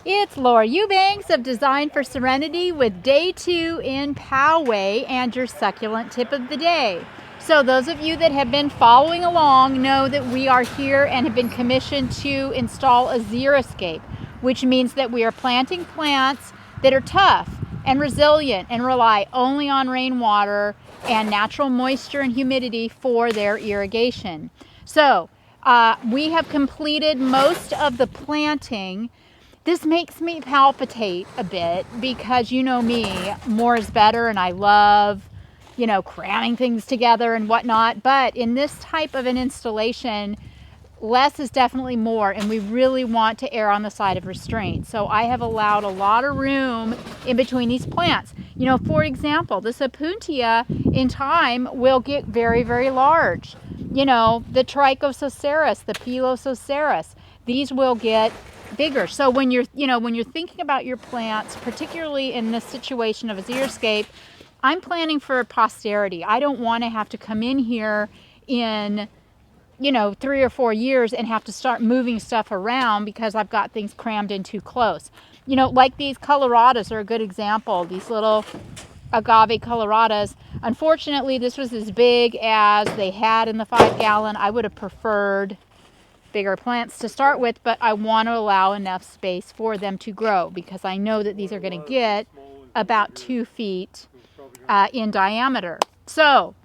It's Laura Eubanks of Design for Serenity with day 2 in Poway and your succulent tip of the day. So those of you that have been following along know that we are here and have been commissioned to install a Xeriscape, which means that we are planting plants that are tough and resilient and rely only on rainwater and natural moisture and humidity for their irrigation. So we have completed most of the planting. This makes me palpitate a bit because you know me, more is better, and I love, cramming things together and whatnot. But in this type of an installation, less is definitely more, and we really want to err on the side of restraint. So I have allowed a lot of room in between these plants. For example, the Sapuntia in time will get very, very large. The Trichoceras, the Pilosoceras, these will get bigger. So when you're thinking about your plants, particularly in this situation of a Xeriscape, I'm planning for posterity. I don't want to have to come in here in 3 or 4 years and have to start moving stuff around because I've got things crammed in too close. Like these coloradas are a good example. These little agave coloradas. Unfortunately, this was as big as they had in the 5-gallon. I would have preferred bigger plants to start with, but I want to allow enough space for them to grow because I know that these are going to get about 2 feet in diameter. So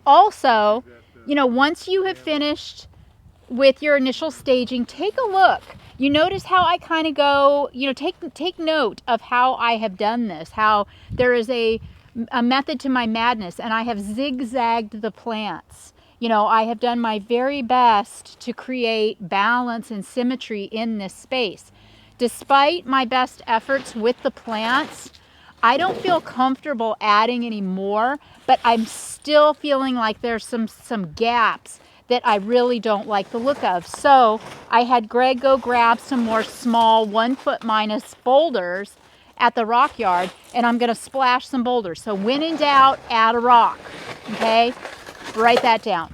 also, once you have finished with your initial staging, take a look. You notice how I kind of go, take note of how I have done this, how there is a method to my madness, and I have zigzagged the plants. I have done my very best to create balance and symmetry in this space. Despite my best efforts with the plants, I don't feel comfortable adding any more, but I'm still feeling like there's some gaps that I really don't like the look of. So I had Greg go grab some more small 1 foot minus boulders at the rock yard, and I'm going to splash some boulders. So when in doubt, add a rock. Okay? Write that down.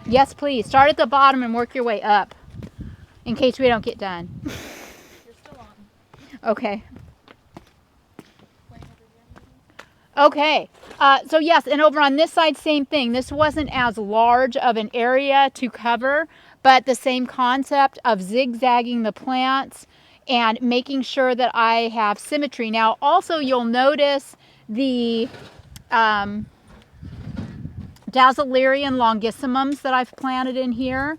Yes, please. Start at the bottom and work your way up in case we don't get done. You're still on. Okay. Okay. So yes, and over on this side, same thing. This wasn't as large of an area to cover, but the same concept of zigzagging the plants and making sure that I have symmetry. Now, also you'll notice the Dazzlerian longissimums that I've planted in here.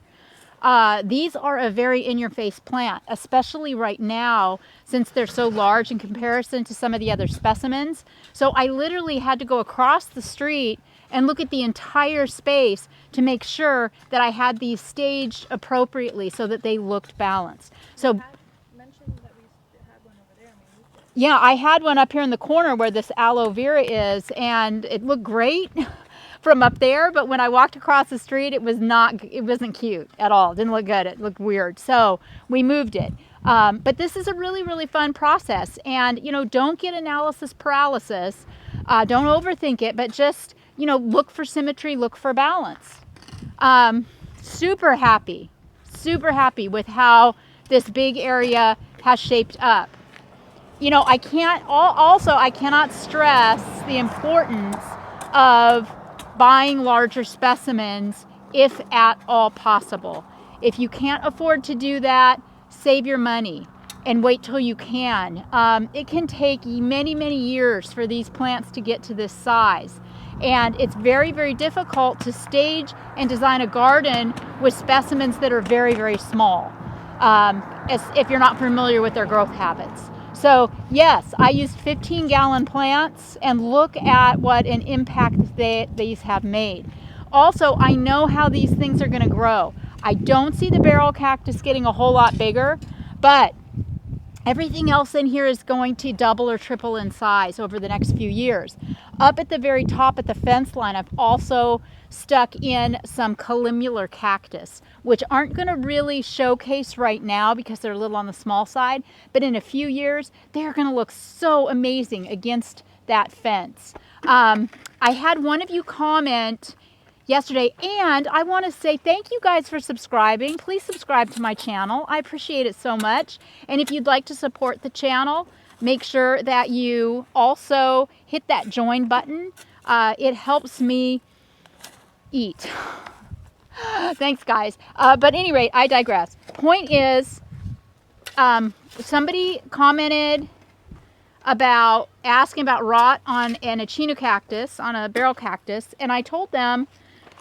These are a very in-your-face plant, especially right now since they're so large in comparison to some of the other specimens. So I literally had to go across the street and look at the entire space to make sure that I had these staged appropriately so that they looked balanced. So Mentioned that we had one over there. yeah, I had one up here in the corner where this aloe vera is, and it looked great from up there, but when I walked across the street, it wasn't cute at all. It didn't look good. It looked weird. So we moved it. But this is a really, really fun process. And, don't get analysis paralysis. Don't overthink it, but just, look for symmetry, look for balance. Super happy with how this big area has shaped up. I cannot stress the importance of buying larger specimens if at all possible. If you can't afford to do that, save your money and wait till you can. It can take many, many years for these plants to get to this size. And it's very, very difficult to stage and design a garden with specimens that are very, very small, if you're not familiar with their growth habits. So yes, I used 15-gallon plants, and look at what an impact these have made. Also, I know how these things are going to grow. I don't see the barrel cactus getting a whole lot bigger, but everything else in here is going to double or triple in size over the next few years. Up at the very top at the fence line, I've also stuck in some columnar cactus, which aren't going to really showcase right now because they're a little on the small side, but in a few years, they're going to look so amazing against that fence. I had one of you comment yesterday, and I want to say thank you guys for subscribing. Please subscribe to my channel. I appreciate it so much. And if you'd like to support the channel, make sure that you also hit that join button. It helps me eat. Thanks, guys. But at any rate, I digress. Point is, somebody commented about asking about rot on an echinocactus, on a barrel cactus, and I told them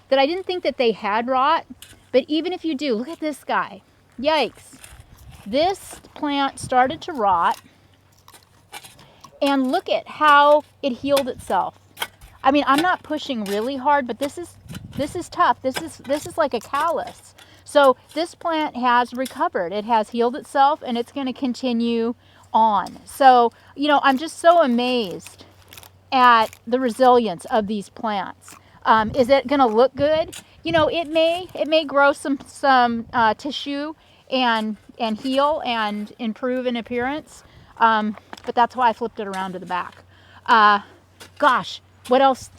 that I didn't think that they had rot, but even if you do, look at this guy. Yikes. This plant started to rot, and look at how it healed itself. I mean, I'm not pushing really hard, but this is tough. This is like a callus. So this plant has recovered. It has healed itself, and it's going to continue on. So, you know, I'm just so amazed at the resilience of these plants. Is it going to look good? You know, it may grow some tissue and heal and improve in appearance. But that's why I flipped it around to the back. Gosh, what else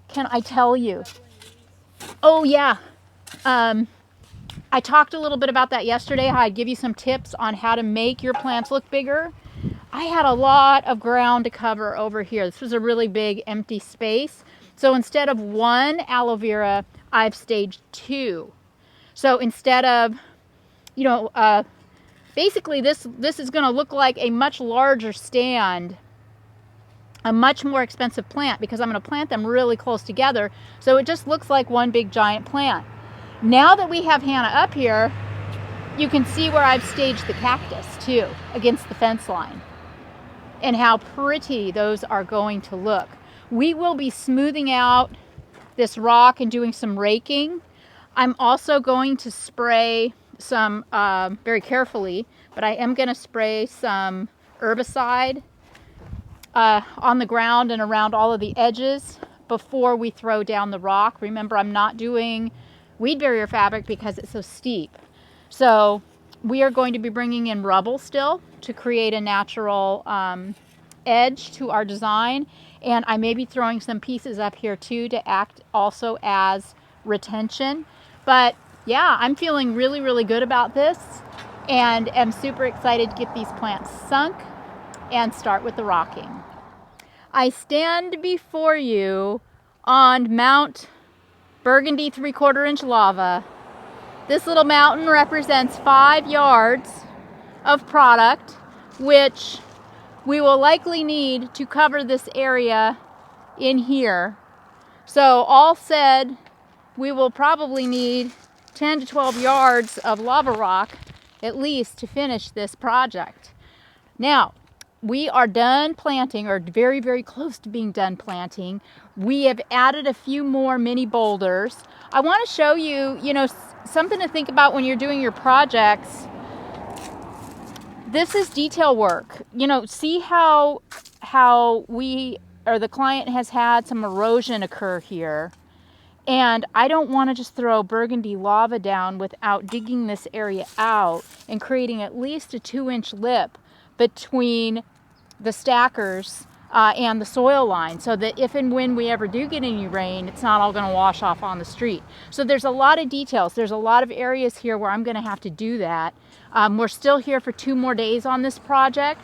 can I tell you? Oh yeah. I talked a little bit about that yesterday, how I'd give you some tips on how to make your plants look bigger. I had a lot of ground to cover over here. This was a really big empty space. So instead of 1 aloe vera, I've staged 2. So instead of, you know, basically this is going to look like a much larger stand, a much more expensive plant, because I'm going to plant them really close together. So it just looks like one big giant plant. Now that we have Hannah up here, you can see where I've staged the cactus too, against the fence line, and how pretty those are going to look. We will be smoothing out this rock and doing some raking. I'm also going to spray some, very carefully, but I am going to spray some herbicide on the ground and around all of the edges before we throw down the rock. Remember, I'm not doing weed barrier fabric because it's so steep. So we are going to be bringing in rubble still to create a natural edge to our design. And I may be throwing some pieces up here too to act also as retention. But yeah, I'm feeling really, really good about this, and am super excited to get these plants sunk and start with the rocking. I stand before you on Mount Burgundy 3/4 inch lava. This little mountain represents 5 yards of product, which we will likely need to cover this area in here. So all said, we will probably need 10 to 12 yards of lava rock at least to finish this project. Now, we are done planting, or very, very close to being done planting. We have added a few more mini boulders. I want to show you, you know, something to think about when you're doing your projects. This is detail work. You know, see how the client has had some erosion occur here. And I don't want to just throw burgundy lava down without digging this area out and creating at least a 2-inch lip between the stackers and the soil line, so that if and when we ever do get any rain, it's not all going to wash off on the street. So there's a lot of details. There's a lot of areas here where I'm going to have to do that. We're still here for 2 more days on this project.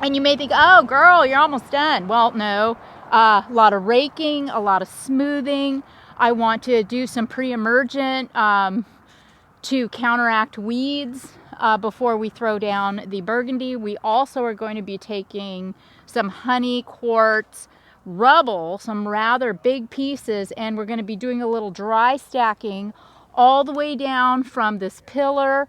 And you may think, oh girl, you're almost done. Well, no. A lot of raking, a lot of smoothing. I want to do some pre-emergent to counteract weeds before we throw down the burgundy. We also are going to be taking some honey quartz rubble, some rather big pieces, and we're going to be doing a little dry stacking all the way down from this pillar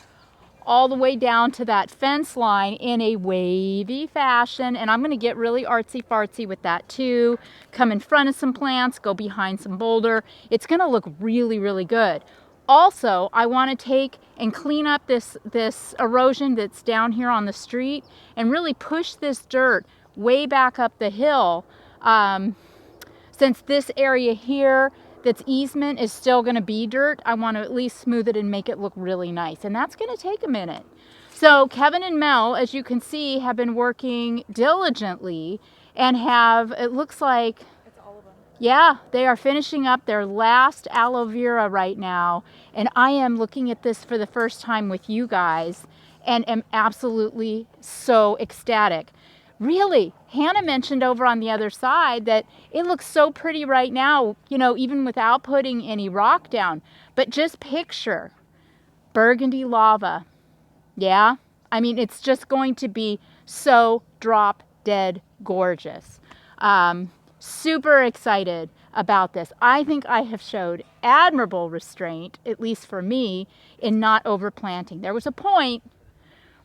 all the way down to that fence line in a wavy fashion. And I'm going to get really artsy fartsy with that too. Come in front of some plants, go behind some boulder. It's going to look really, really good. Also, I want to take and clean up this erosion that's down here on the street and really push this dirt way back up the hill. Since this area here that's easement is still going to be dirt, I want to at least smooth it and make it look really nice. And that's going to take a minute. So Kevin and Mel, as you can see, have been working diligently and have, it looks like, It's all of them. yeah, they are finishing up their last aloe vera right now. And I am looking at this for the first time with you guys and am absolutely so ecstatic. Really, Hannah mentioned over on the other side that it looks so pretty right now, you know, even without putting any rock down. But just picture burgundy lava. Yeah, I mean, it's just going to be so drop dead gorgeous. Super excited about this. I think I have showed admirable restraint, at least for me, in not overplanting. There was a point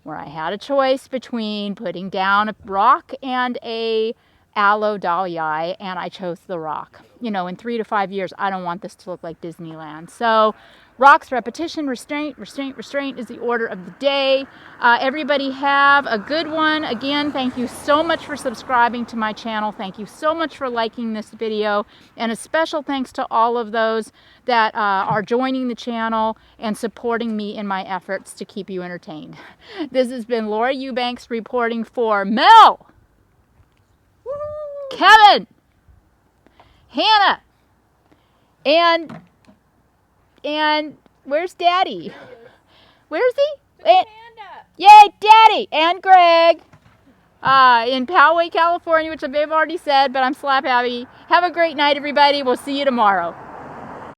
where I had a choice between putting down a rock and a aloe dahlia, and I chose the rock. You know, in 3 to 5 years, I don't want this to look like Disneyland. So rocks, repetition, restraint, restraint, restraint is the order of the day. Everybody have a good one. Again, thank you so much for subscribing to my channel. Thank you so much for liking this video. And a special thanks to all of those that are joining the channel and supporting me in my efforts to keep you entertained. This has been Laura Eubanks reporting for Mel, Kevin, Hannah, and where's Daddy? Where's he? Panda. Yay, Daddy and Greg in Poway, California, which I've already said, but I'm slap happy. Have a great night, everybody. We'll see you tomorrow.